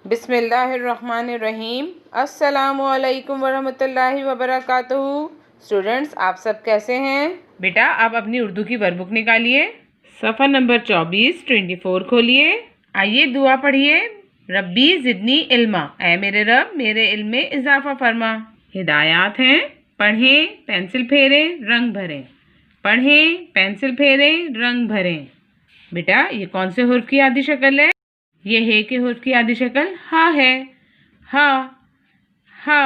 बिस्मिल्लाहिर्रहमानिर्रहीम। अस्सलामुअलैकुम वरहमतुल्लाहि वबरकातुहू। स्टूडेंट्स, आप सब कैसे हैं? बेटा, आप अपनी उर्दू की वर्कबुक निकालिए। सफ़ा नंबर 24 खोलिए। आइए दुआ पढ़िए। रब्बी ज़िदनी इल्मा, ऐ मेरे रब मेरे इल्म में इजाफा फरमा। हिदायत हैं, पढ़ें, पेंसिल फेरें, रंग भरें। पढ़ें, पेंसिल फेरें, रंग भरें। बेटा, ये कौन से हुर्फ की आदि शक्ल है? ये है के हुर्फ की आदि शक्ल हा है। हा हा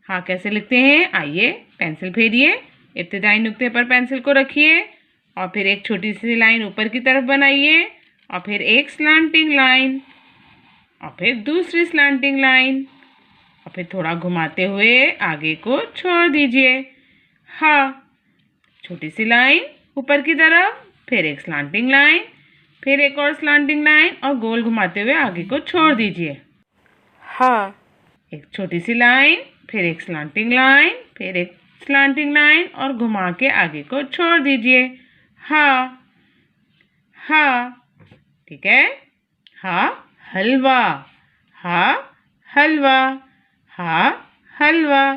हा कैसे लिखते हैं? आइए पेंसिल फेरिए। इब्तिदाई नुक्ते पर पेंसिल को रखिए और फिर एक छोटी सी लाइन ऊपर की तरफ बनाइए और फिर एक स्लांटिंग लाइन और फिर दूसरी स्लांटिंग लाइन और फिर थोड़ा घुमाते हुए आगे को छोड़ दीजिए। हा, छोटी सी लाइन ऊपर की तरफ, फिर एक स्लांटिंग लाइन, फिर एक और स्लांटिंग लाइन और गोल घुमाते हुए आगे को छोड़ दीजिए। हा, एक छोटी सी लाइन, फिर एक स्लांटिंग लाइन, फिर एक स्लांटिंग लाइन और घुमा के आगे को छोड़ दीजिए। हा हा, ठीक है। हा हलवा, हा हलवा, हा हलवा।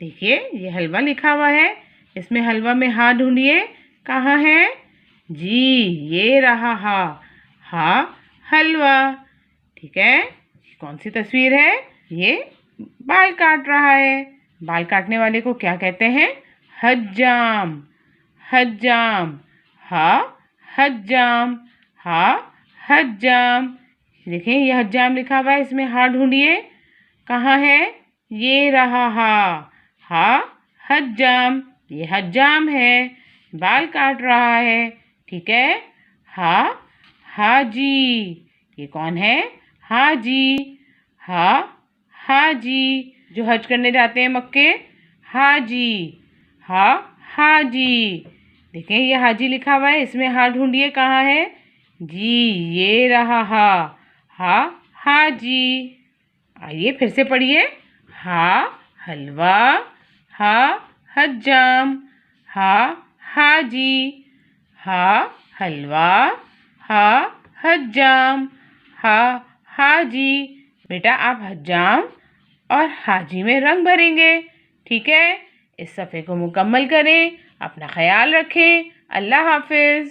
देखिए ये हलवा लिखा हुआ है, इसमें हलवा में हा ढूंढिए, कहाँ है? जी, ये रहा हा हलवा। ठीक है। कौन सी तस्वीर है? ये बाल काट रहा है। बाल काटने वाले को क्या कहते हैं? हज्जाम। हज्जाम, हा हज्जाम, हा हज्जाम। देखिए ये हज्जाम लिखा हुआ है, इसमें हा ढूंढिए, कहाँ है? ये रहा हा हज्जाम। ये हज्जाम है, बाल काट रहा है। ठीक है। हा हाजी, ये कौन है? हाजी। हा हाजी, जो हज करने जाते हैं मक्के, हाजी। हा हाजी। देखें ये हाजी लिखा हुआ है, इसमें हा ढूंढिए, कहाँ है? जी, ये रहा हा हाजी। आइए फिर से पढ़िए। हा हलवा, हा हज्जाम, हा हाजी, हा हलवा, हा हज्जाम, हा हाजी। बेटा आप हज्जाम और हाजी में रंग भरेंगे। ठीक है। इस सफ़े को मुकम्मल करें। अपना ख्याल रखें। अल्लाह हाफिज़।